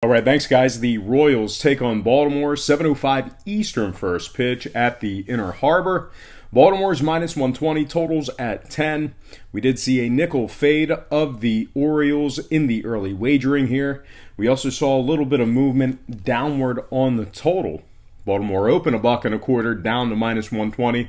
All right, thanks, guys. The Royals take on Baltimore, 7:05 Eastern first pitch at the Inner Harbor. Baltimore's minus 120, totals at 10. We did see a nickel fade of the Orioles in the early wagering here. We also saw a little bit of movement downward on the total. Baltimore opened $1.25 down to minus 120.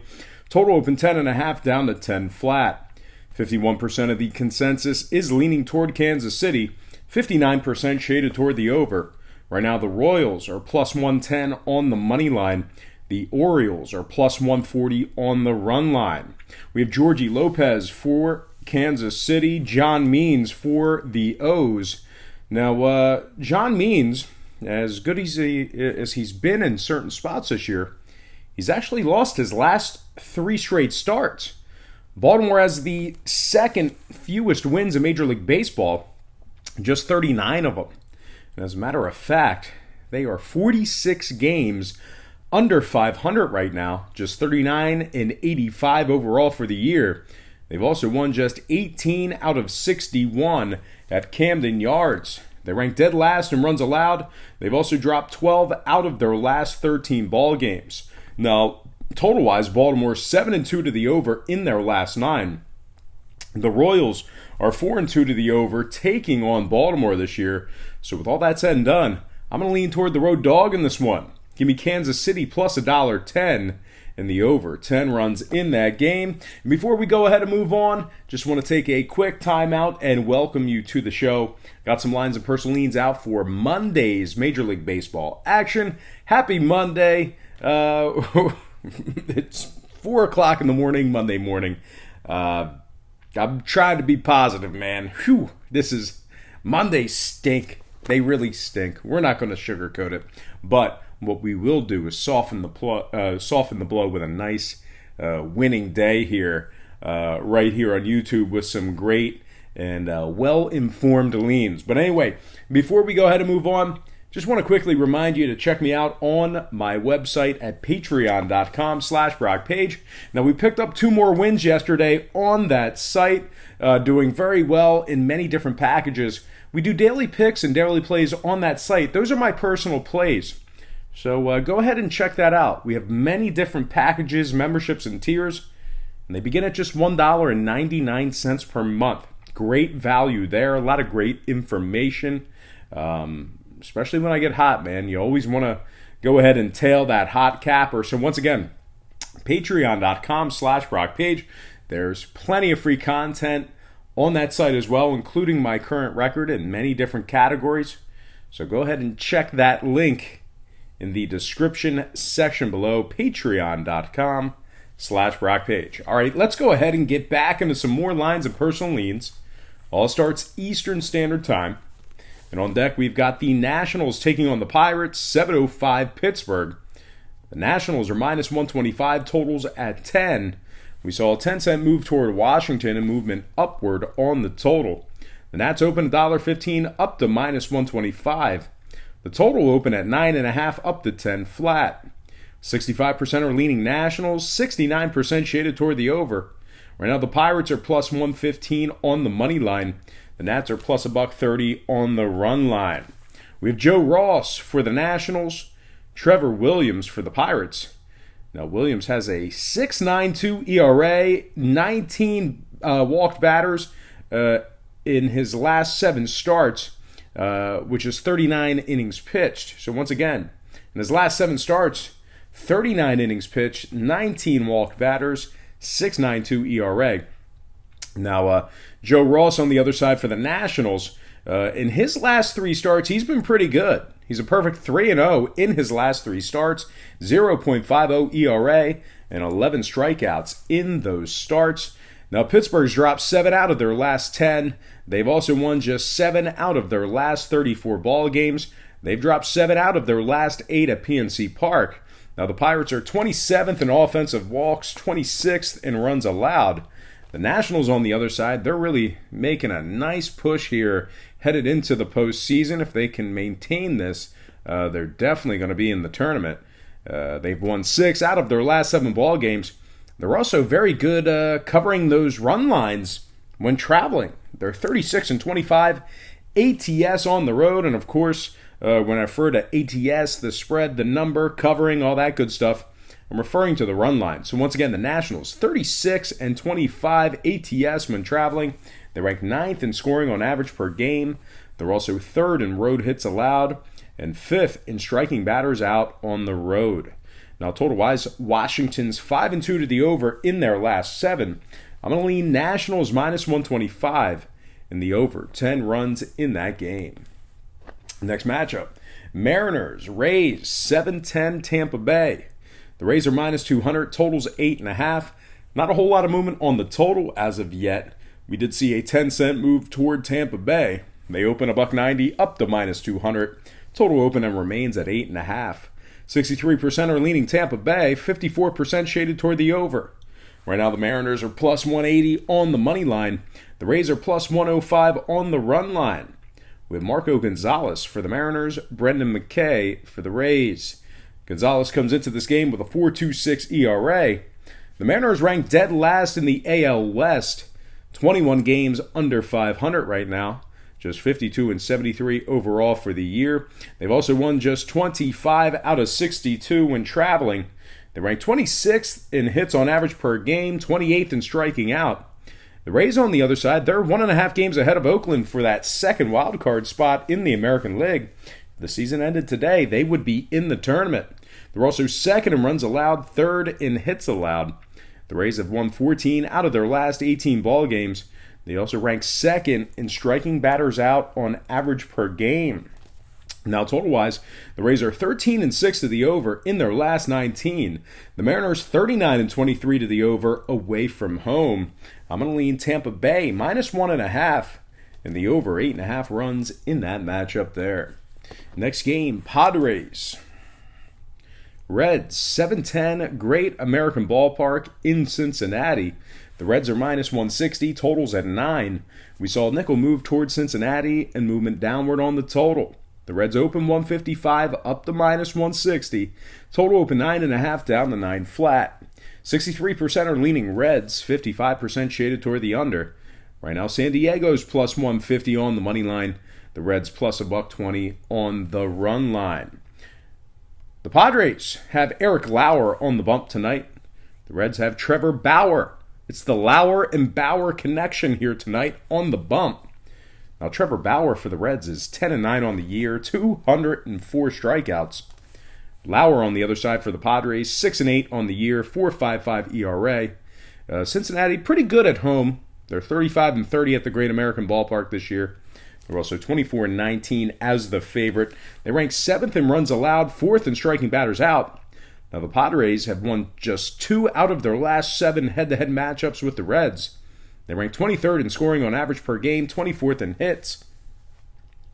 Total open 10.5 down to 10 flat. 51% of the consensus is leaning toward Kansas City. 59% shaded toward the over. Right now, the Royals are plus 110 on the money line. The Orioles are plus 140 on the run line. We have Georgie Lopez for Kansas City, John Means for the O's. Now, John Means, as good as he's been in certain spots this year, he's actually lost his last 3 straight starts. Baltimore has the second fewest wins in Major League Baseball, just 39 of them. And as a matter of fact, they are 46 games under 500 right now, just 39 and 85 overall for the year. They've also won just 18 out of 61 at Camden Yards. They rank dead last in runs allowed. They've also dropped 12 out of their last 13 ball games. Now, total-wise, Baltimore's 7-2 to the over in their last 9. The Royals are 4-2 to the over, taking on Baltimore this year. So with all that said and done, I'm going to lean toward the road dog in this one. Give me Kansas City plus $1.10 in the over. 10 runs in that game. And before we go ahead and move on, just want to take a quick timeout and welcome you to the show. Got some lines and personal leans out for Monday's Major League Baseball action. Happy Monday. It's 4 o'clock in the morning, Monday morning. I'm trying to be positive, man. Whew, Mondays stink. They really stink. We're not going to sugarcoat it. But what we will do is soften the blow with a nice winning day here, right here on YouTube with some great and well-informed leans. But anyway, before we go ahead and move on, just want to quickly remind you to check me out on my website at patreon.com/BrockPage. Now, we picked up 2 more wins yesterday on that site, doing very well in many different packages. We do daily picks and daily plays on that site. Those are my personal plays. So go ahead and check that out. We have many different packages, memberships, and tiers, and they begin at just $1.99 per month. Great value there. A lot of great information. Especially when I get hot, man. You always want to go ahead and tail that hot capper. So once again, patreon.com/BrockPage. There's plenty of free content on that site as well, including my current record in many different categories. So go ahead and check that link in the description section below, patreon.com/BrockPage. All right, let's go ahead and get back into some more lines and personal leans. All starts Eastern Standard Time. And on deck, we've got the Nationals taking on the Pirates, 7:05 Pittsburgh. The Nationals are minus 125, totals at 10. We saw a 10-cent move toward Washington and movement upward on the total. The Nats open $1.15 up to minus 125. The total open at 9.5 up to 10 flat. 65% are leaning Nationals, 69% shaded toward the over. Right now, the Pirates are plus 115 on the money line. The Nats are plus $1.30 on the run line. We have Joe Ross for the Nationals, Trevor Williams for the Pirates. Now, Williams has a 6.92 ERA, 19 walked batters in his last 7 starts, which is 39 innings pitched. So once again, in his last 7 starts, 39 innings pitched, 19 walked batters, 6.92 ERA. Now, Joe Ross on the other side for the Nationals, in his last 3 starts, he's been pretty good. He's a perfect 3-0 in his last 3 starts, 0.50 ERA, and 11 strikeouts in those starts. Now, Pittsburgh's dropped 7 out of their last 10. They've also won just 7 out of their last 34 ball games. They've dropped 7 out of their last 8 at PNC Park. Now, the Pirates are 27th in offensive walks, 26th in runs allowed. The Nationals, on the other side, they're really making a nice push here headed into the postseason. If they can maintain this, they're definitely going to be in the tournament. They've won 6 out of their last 7 ball games. They're also very good covering those run lines when traveling. They're 36-25 ATS on the road, and of course, When I refer to ATS, the spread, the number, covering, all that good stuff, I'm referring to the run line. So once again, the Nationals, 36 and 25 ATS when traveling. They rank 9th in scoring on average per game. They're also 3rd in road hits allowed and 5th in striking batters out on the road. Now, total-wise, Washington's 5-2 to the over in their last 7. I'm going to lean Nationals minus 125 in the over. 10 runs in that game. Next matchup, Mariners, Rays, 7-10 Tampa Bay. The Rays are minus 200, totals 8.5. Not a whole lot of movement on the total as of yet. We did see a 10-cent move toward Tampa Bay. They open $1.90 up to minus 200. Total open and remains at 8.5. 63% are leaning Tampa Bay, 54% shaded toward the over. Right now the Mariners are plus 180 on the money line. The Rays are plus 105 on the run line. With Marco Gonzalez for the Mariners, Brendan McKay for the Rays. Gonzalez comes into this game with a 4.26 ERA. The Mariners rank dead last in the AL West. 21 games under 500 right now. Just 52 and 73 overall for the year. They've also won just 25 out of 62 when traveling. They rank 26th in hits on average per game, 28th in striking out. The Rays, on the other side, they're 1.5 games ahead of Oakland for that second wildcard spot in the American League. If the season ended today, they would be in the tournament. They're also 2nd in runs allowed, 3rd in hits allowed. The Rays have won 14 out of their last 18 ball games. They also rank 2nd in striking batters out on average per game. Now, total-wise, the Rays are 13 and 6 to the over in their last 19. The Mariners 39 and 23 to the over away from home. I'm going to lean Tampa Bay minus 1.5 and the over 8.5 runs in that matchup there. Next game, Padres. Reds 7-10, Great American Ballpark in Cincinnati. The Reds are minus 160, totals at 9. We saw a nickel move towards Cincinnati and movement downward on the total. The Reds open 155 up to minus 160. Total open 9.5 down to 9 flat. 63% are leaning Reds, 55% shaded toward the under. Right now, San Diego's plus 150 on the money line. The Reds plus $1.20 on the run line. The Padres have Eric Lauer on the bump tonight. The Reds have Trevor Bauer. It's the Lauer and Bauer connection here tonight on the bump. Now, Trevor Bauer for the Reds is 10-9 on the year, 204 strikeouts. Lauer on the other side for the Padres, 6-8 on the year, 4.55 ERA. Cincinnati, pretty good at home. They're 35-30 at the Great American Ballpark this year. They're also 24-19 as the favorite. They rank 7th in runs allowed, 4th in striking batters out. Now, the Padres have won just 2 out of their last 7 head-to-head matchups with the Reds. They rank 23rd in scoring on average per game, 24th in hits.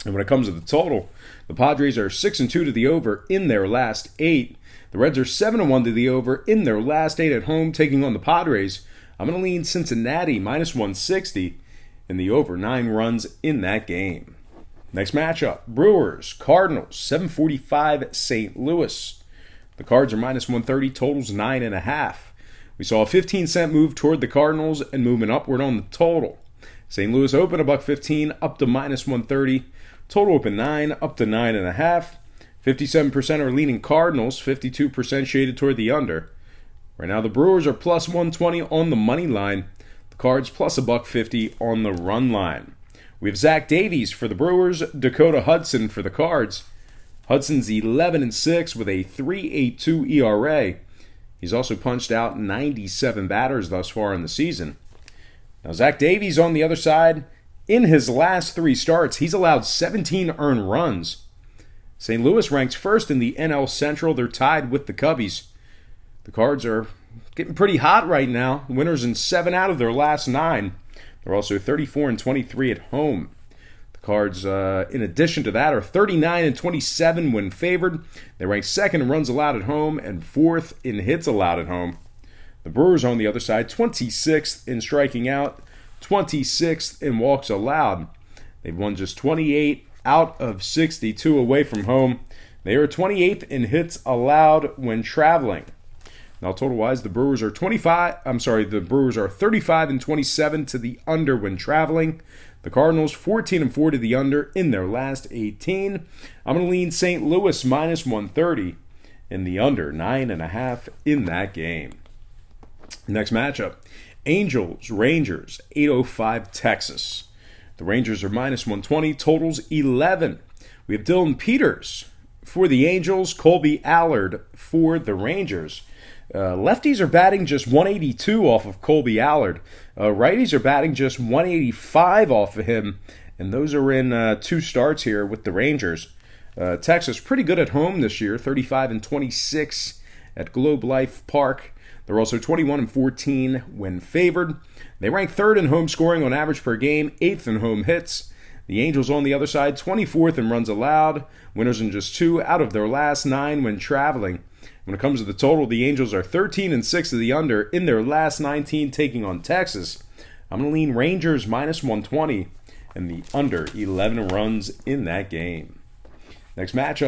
And when it comes to the total, the Padres are 6-2 to the over in their last 8. The Reds are 7-1 to the over in their last 8 at home, taking on the Padres. I'm going to lean Cincinnati minus 160 in the over 9 runs in that game. Next matchup, Brewers, Cardinals, 7:45 St. Louis. The Cards are minus 130, totals 9.5. We saw a 15-cent move toward the Cardinals and movement upward on the total. St. Louis open $1.15 up to minus 130. Total open 9 up to 9.5. 57% are leaning Cardinals, 52% shaded toward the under. Right now the Brewers are plus 120 on the money line. The Cards plus $1.50 on the run line. We have Zach Davies for the Brewers, Dakota Hudson for the Cards. Hudson's 11-6 with a 3.82 ERA. He's also punched out 97 batters thus far in the season. Now, Zach Davies on the other side, in his last 3 starts, he's allowed 17 earned runs. St. Louis ranks first in the NL Central. They're tied with the Cubbies. The Cards are getting pretty hot right now. Winners in 7 out of their last 9. They're also 34-23 at home. Cards, in addition to that, are 39-27 when favored. They rank 2nd in runs allowed at home and 4th in hits allowed at home. The Brewers on the other side, 26th in striking out, 26th in walks allowed. They've won just 28 out of 62 away from home. They are 28th in hits allowed when traveling. Now, total-wise, the Brewers are 35-27 to the under when traveling. The Cardinals 14-4 to the under in their last 18. I'm going to lean St. Louis minus 130 in the under 9.5 in that game. Next matchup, Angels, Rangers, 8:05 Texas. The Rangers are minus 120, totals 11. We have Dylan Peters for the Angels, Colby Allard for the Rangers. Lefties are batting just 182 off of Colby Allard. Righties are batting just 185 off of him, and those are in 2 starts here with the Rangers. Texas pretty good at home this year, 35-26 at Globe Life Park. They're also 21-14 when favored. They rank 3rd in home scoring on average per game, 8th in home hits. The Angels on the other side, 24th in runs allowed, winners in just 2 out of their last 9 when traveling. When it comes to the total, the Angels are 13-6 to the under in their last 19 taking on Texas. I'm going to lean Rangers minus 120 and the under 11 runs in that game. Next matchup.